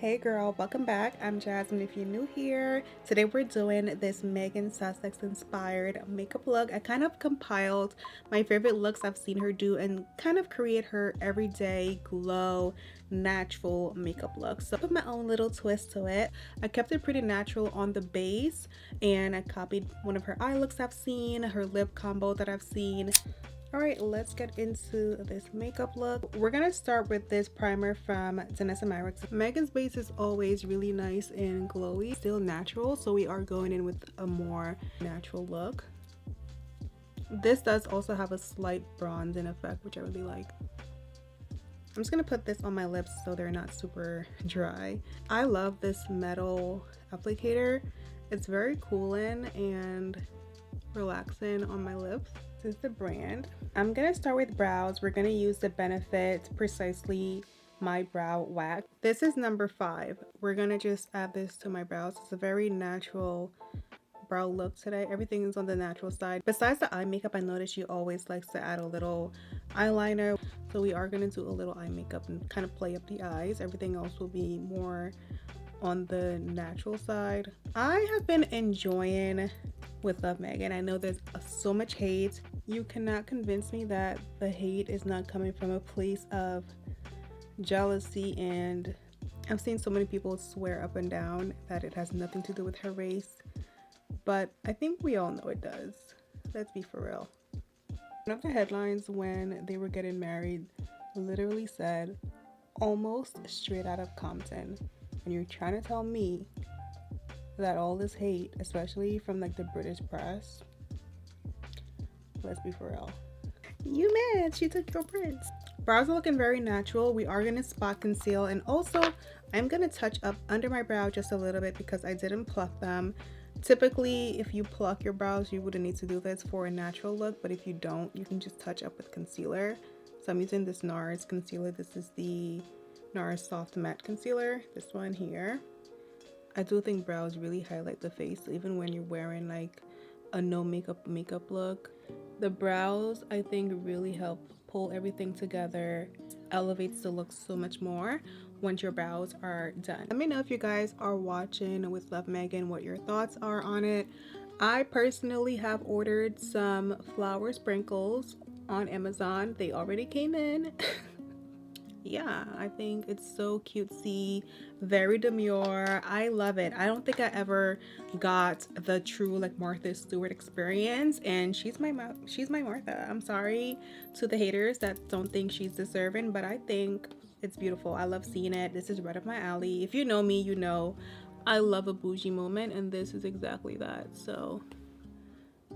Hey girl, welcome back. I'm Jasmine if you're new here. Today we're doing this Meghan Sussex inspired makeup look. I kind of compiled my favorite looks I've seen her do and kind of create her everyday glow natural makeup look. So I put my own little twist to it. I kept it pretty natural on the base and I copied one of her eye looks I've seen, her lip combo that I've seen. Alright, let's get into this makeup look. We're gonna start with this primer from Danessa Myricks. Meghan's base is always really nice and glowy, still natural, so we are going in with a more natural look. This does also have a slight bronzing effect, which I really like. I'm just gonna put this on my lips so they're not super dry. I love this metal applicator. It's very cooling and relaxing on my lips. This is the brand. I'm gonna start with brows. We're gonna use the Benefit Precisely My Brow Wax. This is number 5. We're gonna just add this to my brows. It's a very natural brow look today. Everything is on the natural side. Besides the eye makeup, I noticed she always likes to add a little eyeliner. So we are gonna do a little eye makeup and kind of play up the eyes. Everything else will be more on the natural side. I have been enjoying with Love Meghan. I know there's so much hate. You cannot convince me that the hate is not coming from a place of jealousy, and I've seen so many people swear up and down that it has nothing to do with her race, but I think we all know it does. Let's be for real. One of the headlines when they were getting married literally said, "Almost straight out of Compton." And you're trying to tell me that all this hate, especially from like the British press, let's be for real. You mad she took your prince? Brows are looking very natural. We are going to spot conceal, and also I'm going to touch up under my brow just a little bit because I didn't pluck them. Typically, if you pluck your brows, you wouldn't need to do this for a natural look, but if you don't, you can just touch up with concealer. So I'm using this NARS concealer. This is the NARS Soft Matte Concealer, this one here. I do think brows really highlight the face, even when you're wearing like a no makeup look. The brows, I think, really help pull everything together, elevates the look so much more once your brows are done. Let me know if you guys are watching with Love Meghan, what your thoughts are on it. I personally have ordered some flower sprinkles on Amazon. They already came in. Yeah, I think it's so cutesy, very demure. I love it. I don't think I ever got the true like Martha Stewart experience, and she's my Martha. I'm sorry to the haters that don't think she's deserving, but I think it's beautiful. I love seeing it. This is right up my alley. If you know me, you know I love a bougie moment, and this is exactly that. So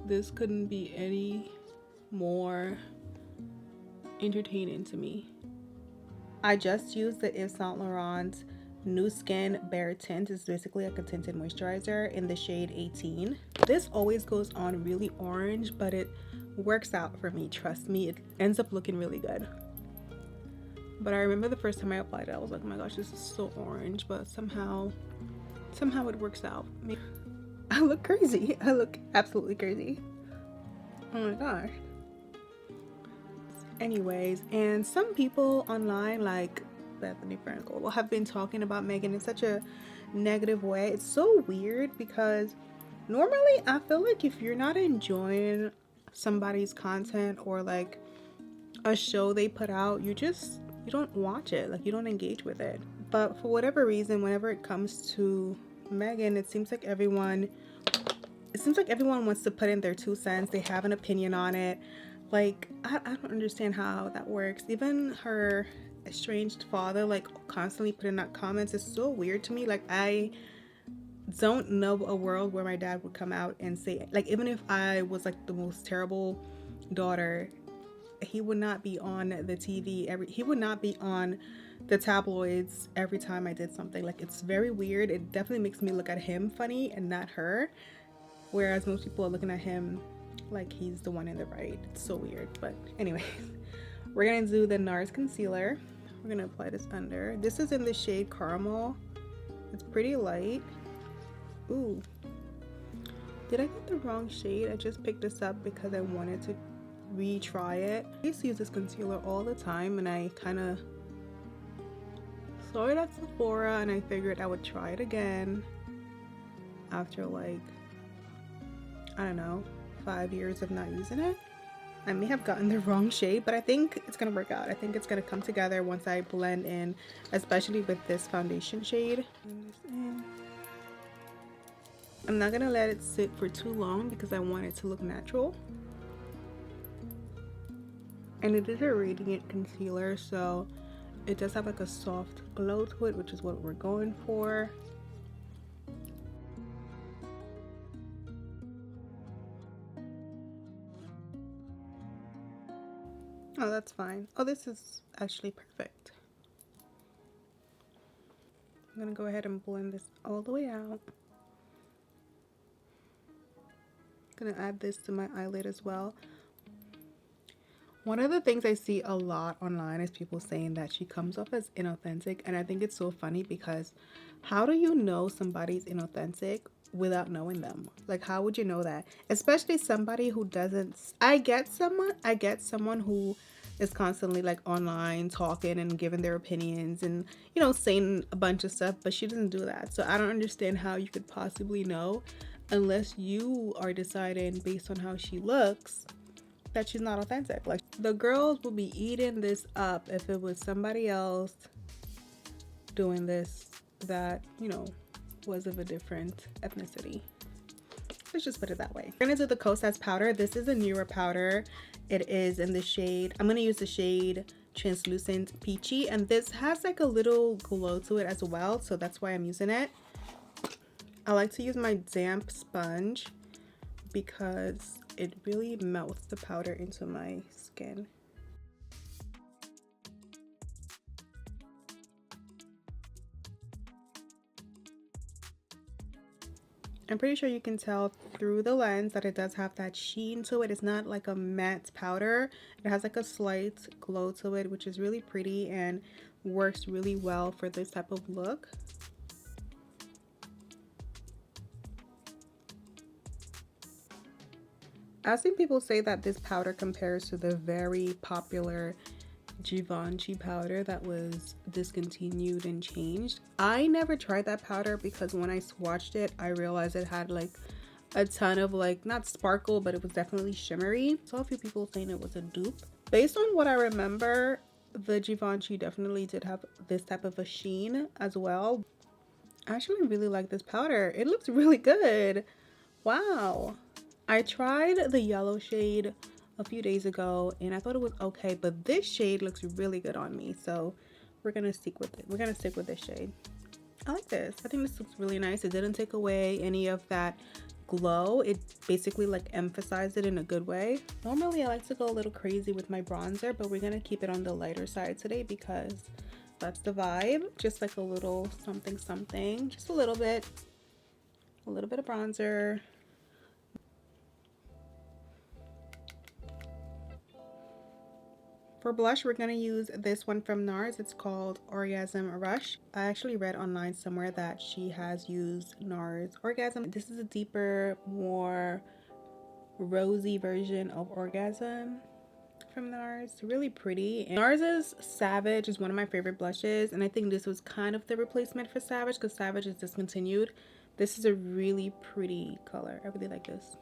this couldn't be any more entertaining to me. I just used the Yves Saint Laurent Nu Skin Bare Tint. It's basically like a tinted moisturizer in the shade 18. This always goes on really orange, but it works out for me. Trust me, it ends up looking really good. But I remember the first time I applied it, I was like, oh my gosh, this is so orange, but somehow it works out. I look crazy. I look absolutely crazy. Oh my gosh. Anyways, and some people online like Bethany Frankel have been talking about Meghan in such a negative way. It's so weird because normally I feel like if you're not enjoying somebody's content or like a show they put out, you don't watch it, like you don't engage with it. But for whatever reason, whenever it comes to Meghan, it seems like everyone wants to put in their 2 cents. They have an opinion on it. Like, I don't understand how that works. Even her estranged father, like, constantly putting out comments is so weird to me. Like, I don't know a world where my dad would come out and say, like, even if I was, like, the most terrible daughter, he would not be on the TV. He would not be on the tabloids every time I did something. Like, it's very weird. It definitely makes me look at him funny and not her. Whereas most people are looking at him like he's the one in the right. It's so weird. But anyways, we're gonna do the NARS concealer. We're gonna apply this under. This is in the shade Caramel. It's pretty light. Ooh, did I get the wrong shade? I just picked this up because I wanted to retry it. I used to use this concealer all the time and I kind of saw it at Sephora and I figured I would try it again after like, I don't know, 5 years of not using it. I may have gotten the wrong shade, but I think it's gonna work out. I think it's gonna come together once I blend in, especially with this foundation shade. I'm not gonna let it sit for too long because I want it to look natural. And it is a radiant concealer, so it does have like a soft glow to it, which is what we're going for. Oh, that's fine. Oh, this is actually perfect. I'm gonna go ahead and blend this all the way out. Gonna add this to my eyelid as well. One of the things I see a lot online is people saying that she comes off as inauthentic, and I think it's so funny because how do you know somebody's inauthentic without knowing them? Like, how would you know that? Especially somebody who doesn't. I get someone who is constantly like online talking and giving their opinions and, you know, saying a bunch of stuff, but she doesn't do that. So I don't understand how you could possibly know unless you are deciding based on how she looks that she's not authentic. Like, the girls would be eating this up if it was somebody else doing this that, you know, was of a different ethnicity. Let's just put it that way. We're gonna do the Concealing powder. This is a newer powder. It is in the shade, I'm gonna use the shade Translucent Peachy, and this has like a little glow to it as well, so that's why I'm using it. I like to use my damp sponge because it really melts the powder into my skin. I'm pretty sure you can tell through the lens that it does have that sheen to it. It's not like a matte powder. It has like a slight glow to it, which is really pretty and works really well for this type of look. I've seen people say that this powder compares to the very popular Givenchy powder that was discontinued and changed. I never tried that powder because when I swatched it, I realized it had like a ton of like, not sparkle, but it was definitely shimmery. Saw a few people saying it was a dupe. Based on what I remember, the Givenchy definitely did have this type of a sheen as well. I actually really like this powder. It looks really good. Wow. I tried the yellow shade a few days ago and I thought it was okay, but this shade looks really good on me, so we're gonna stick with it. We're gonna stick with this shade. I like this. I think this looks really nice. It didn't take away any of that glow. It basically like emphasized it in a good way. Normally I like to go a little crazy with my bronzer, but we're gonna keep it on the lighter side today because that's the vibe. Just like a little something something, just a little bit of bronzer. For blush, we're going to use this one from NARS. It's called Orgasm Rush. I actually read online somewhere that she has used NARS Orgasm. This is a deeper, more rosy version of Orgasm from NARS. Really pretty. And NARS's Savage is one of my favorite blushes, and I think this was kind of the replacement for Savage because Savage is discontinued. This is a really pretty color. I really like this.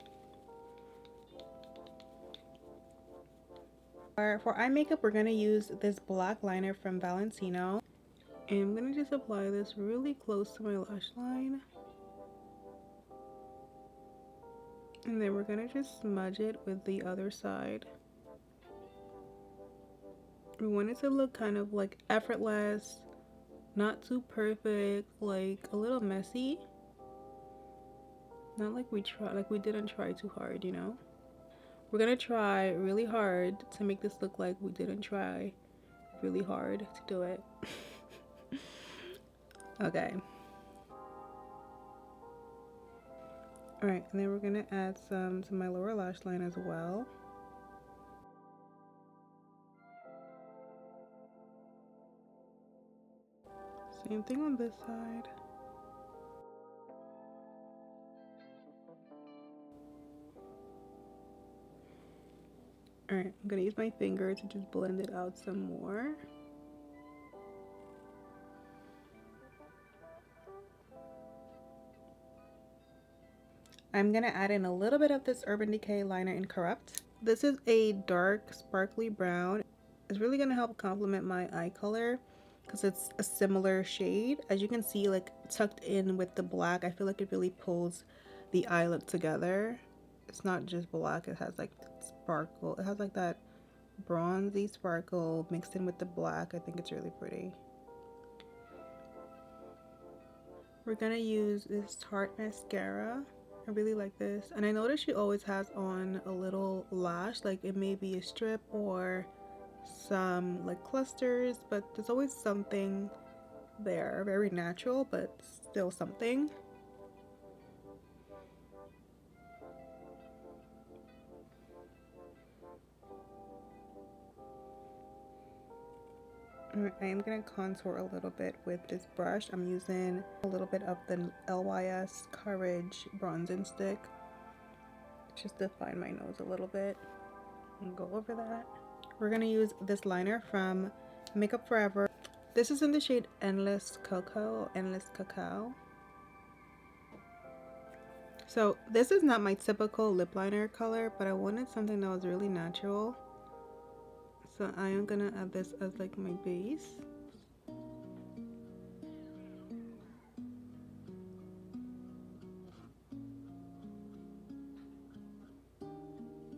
For eye makeup, we're going to use this black liner from Valentino. And I'm going to just apply this really close to my lash line. And then we're going to just smudge it with the other side. We want it to look kind of like effortless, not too perfect, like a little messy. Not like we didn't try too hard, you know? We're gonna try really hard to make this look like we didn't try really hard to do it. Okay. Alright, and then we're gonna add some to my lower lash line as well. Same thing on this side. Alright, I'm gonna use my finger to just blend it out some more. I'm gonna add in a little bit of this Urban Decay liner in Corrupt. This is a dark sparkly brown. It's really gonna help complement my eye color because it's a similar shade. As you can see, like tucked in with the black, I feel like it really pulls the eye look together. It's not just black, it has like sparkle. It has like that bronzy sparkle mixed in with the black. I think it's really pretty. We're gonna use this Tarte mascara. I really like this, and I noticed she always has on a little lash, like it may be a strip or some like clusters, but there's always something there. Very natural, but still something. I am going to contour a little bit with this brush. I'm using a little bit of the LYS Courage bronzing stick just to define my nose a little bit and go over that. We're going to use this liner from Makeup Forever. This is in the shade Endless Cacao. So this is not my typical lip liner color, but I wanted something that was really natural. So I am gonna add this as like my base.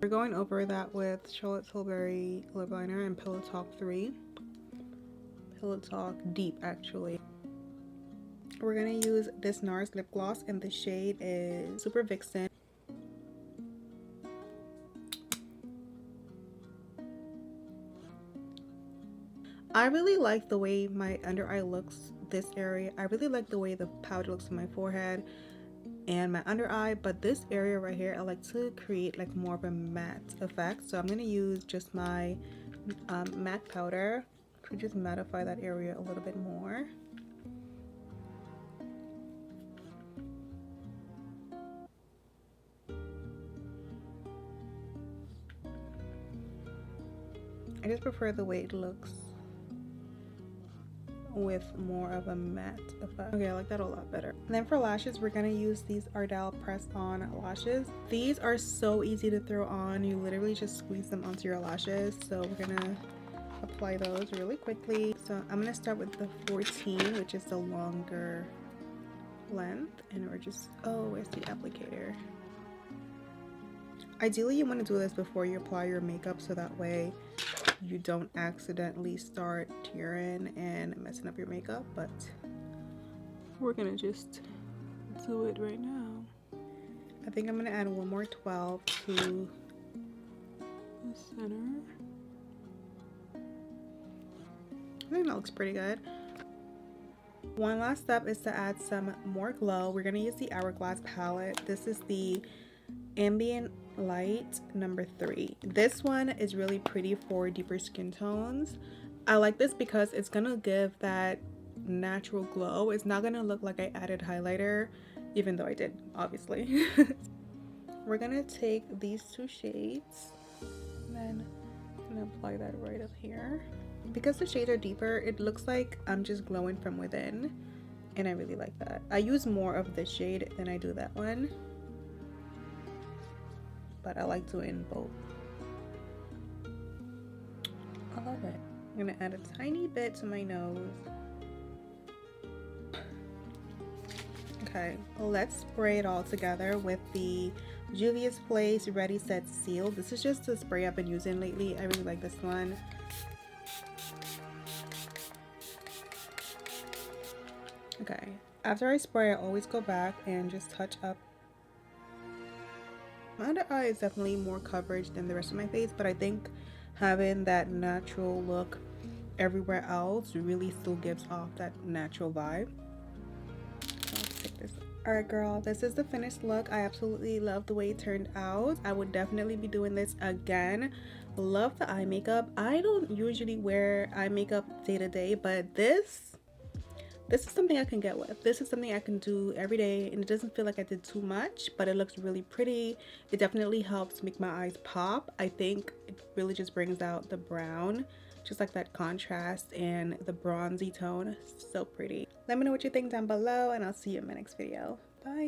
We're going over that with Charlotte Tilbury lip liner and Pillow Talk 3. Pillow Talk Deep, actually. We're gonna use this NARS lip gloss, and the shade is Super Vixen. I really like the way my under eye looks, this area. I really like the way the powder looks on my forehead and my under eye, but this area right here, I like to create like more of a matte effect. So I'm going to use just my MAC powder to just mattify that area a little bit more. I just prefer the way it looks with more of a matte effect. Okay, I like that a lot better. And then for lashes, we're gonna use these Ardell press-on lashes. These are so easy to throw on. You literally just squeeze them onto your lashes. So we're gonna apply those really quickly. So I'm gonna start with the 14, which is the longer length, and we're just, oh, where's the applicator? Ideally, you want to do this before you apply your makeup, so that way you don't accidentally start tearing and messing up your makeup, but we're gonna just do it right now. I think I'm gonna add one more 12 to the center. I think that looks pretty good. One last step is to add some more glow. We're gonna use the Hourglass palette. This is the Ambient Light number 3. This one is really pretty for deeper skin tones. I like this because it's gonna give that natural glow. It's not gonna look like I added highlighter, even though I did, obviously. We're gonna take these 2 shades and then I'm gonna apply that right up here. Because the shades are deeper, it looks like I'm just glowing from within, and I really like that. I use more of this shade than I do that one, but I like doing both. I love it. I'm gonna add a tiny bit to my nose. Okay, let's spray it all together with the Juvia's Place Ready Set Seal. This is just a spray I've been using lately. I really like this one. Okay, after I spray, I always go back and just touch up. My under eye is definitely more coverage than the rest of my face, but I think having that natural look everywhere else really still gives off that natural vibe. So let's take this. Alright girl, this is the finished look. I absolutely love the way it turned out. I would definitely be doing this again. Love the eye makeup. I don't usually wear eye makeup day to day, but this is something I can get with. This is something I can do every day, and it doesn't feel like I did too much, but it looks really pretty. It definitely helps make my eyes pop. I think it really just brings out the brown, just like that contrast and the bronzy tone. So pretty. Let me know what you think down below, and I'll see you in my next video. Bye.